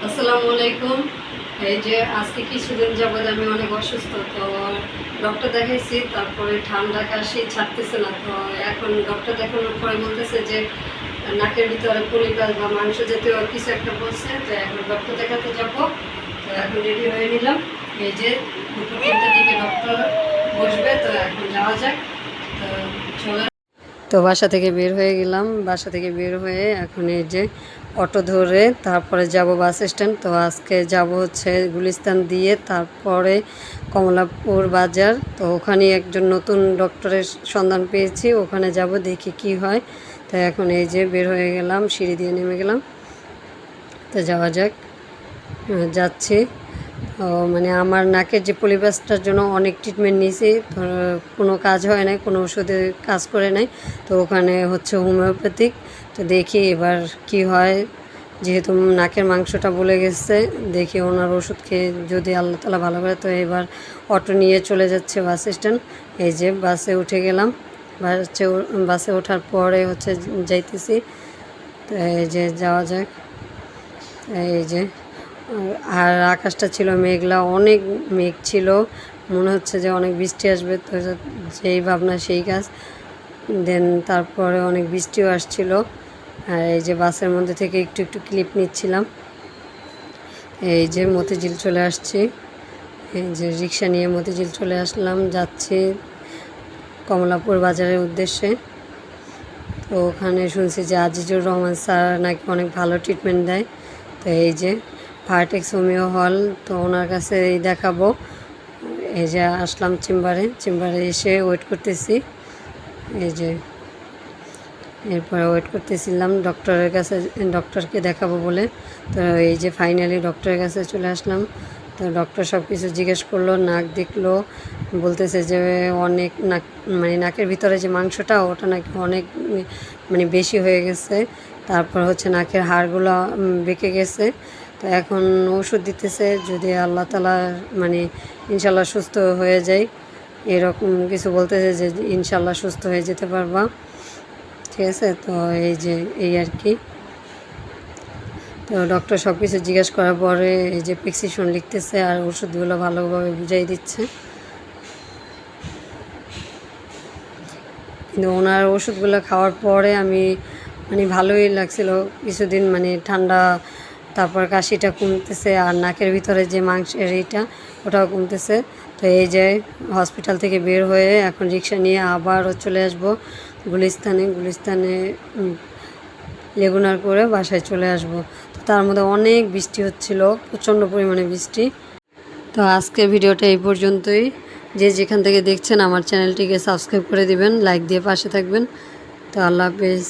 আসসালামু আলাইকুম। এই যে আজকে কিছুদিন যাবৎ আমি অনেক অসুস্থ, তো ডক্টর দেখাইছি, তারপরে ঠান্ডা কাশি ছাড়তেছে না। তো এখন ডক্টর দেখানোর পরে বলতেছে যে নাকের ভিতরে পলিপাস বা মাংস জাতীয় কিছু একটা বলছে। তো এখন ডক্টর দেখাতে যাব। তো এখন রেডি হয়ে নিলাম। এই যে দুপুর 3টার দিকে ডক্টর বসবে, তো এখন যাওয়া যাক। তো চলে তো বাসা থেকে বের হয়ে গেলাম। বাসা থেকে বের হয়ে এখন এই যে অটো ধরে তারপরে যাব বাস স্ট্যান্ড। তো আজকে যাব হচ্ছে গুলিস্তান দিয়ে, তারপরে কমলাপুর বাজার। তো ওখানে একজন নতুন ডক্টরের সন্ধান পেয়েছি, ওখানে যাব, দেখি কি হয়। তো এখন এই যে বের হয়ে গেলাম, সিঁড়ি দিয়ে নেমে গেলাম। তো যাওয়া যাক, যাচ্ছি। তো মানে আমার নাকের যে পলিপাসটার জন্য অনেক ট্রিটমেন্ট নিয়েছি, তো কোনো কাজ হয় নাই, কোনো ওষুধে কাজ করে নাই। তো ওখানে হচ্ছে হোমিওপ্যাথিক। তো দেখি এবার কি হয়। যেহেতু নাকের মাংসটা বলে গেছে, দেখি ওনার ওষুধ খেয়ে যদি আল্লাহ তালা ভালো করে। তো এবার অটো নিয়ে চলে যাচ্ছে বাস স্ট্যান্ড। এই যে বাসে উঠে গেলাম। বাসে ওঠার পরে হচ্ছে যাইতেছি। তো এই যে যাওয়া যাক। এই যে আর আকাশটা ছিল মেঘলা, অনেক মেঘ ছিল, মনে হচ্ছে যে অনেক বৃষ্টি আসবে। তো যেই ভাবনা সেই কাজ। দেন তারপরে অনেক বৃষ্টিও আসছিল। আর এই যে বাসের মধ্যে থেকে একটু একটু ক্লিপ নিচ্ছিলাম। এই যে মতিঝিল চলে আসছি। এই যে রিক্সা নিয়ে মতিঝিল চলে আসলাম, যাচ্ছি কমলাপুর বাজারের উদ্দেশ্যে। তো ওখানে শুনছি যে আজিজুর রহমান স্যার নাকি অনেক ভালো ট্রিটমেন্ট দেয়। তো এই যে ভার্টেক্স হোমিও হল, তো ওনার কাছে দেখাবো। এই যে আসলাম চেম্বারে এসে ওয়েট করতেছি। এই যে এরপরে ওয়েট করতেছিলাম ডক্টরের কাছে, ডক্টরকে দেখাবো বলে। তো এই যে ফাইনালি ডক্টরের কাছে চলে আসলাম। তো ডক্টর সব কিছু জিজ্ঞেস করলো, নাক দেখলো, বলতেছে যে অনেক নাক মানে নাকের ভিতরে যে মাংসটা ওটা নাকি অনেক মানে বেশি হয়ে গেছে। তারপর হচ্ছে নাকের হাড়গুলো বেঁকে গেছে। তো এখন ওষুধ দিতেছে, যদি আল্লাহ তালা মানে ইনশাল্লাহ সুস্থ হয়ে যায়, এরকম কিছু বলতেছে যে ইনশাল্লাহ সুস্থ হয়ে যেতে পারবা। ঠিক আছে, তো এই যে এই আর কি। তো ডক্টর সব কিছু জিজ্ঞেস করার পরে এই যে প্রেসক্রিপশন লিখতেছে আর ওষুধগুলো ভালোভাবে বুঝাই দিচ্ছে। কিন্তু ওনার ওষুধগুলো খাওয়ার পরে আমি মানে ভালোই লাগছিল কিছুদিন, মানে ঠান্ডা, তারপর কাশিটা কমতেছে, আর নাকের ভিতরে যে মাংসের এইটা ওটাও কমতেছে। তো এই যে হসপিটাল থেকে বের হয়ে এখন রিক্সা নিয়ে আবারও চলে আসবো গুলিস্তানে লেগুনার করে বাসায় চলে আসব। তো তার মধ্যে অনেক বৃষ্টি হচ্ছিল, প্রচণ্ড পরিমাণে বৃষ্টি। তো আজকের ভিডিওটা এই পর্যন্তই। যে যেখান থেকে দেখছেন আমার চ্যানেলটিকে সাবস্ক্রাইব করে দিবেন, লাইক দিয়ে পাশে থাকবেন। তো আল্লাহ হাফেজ।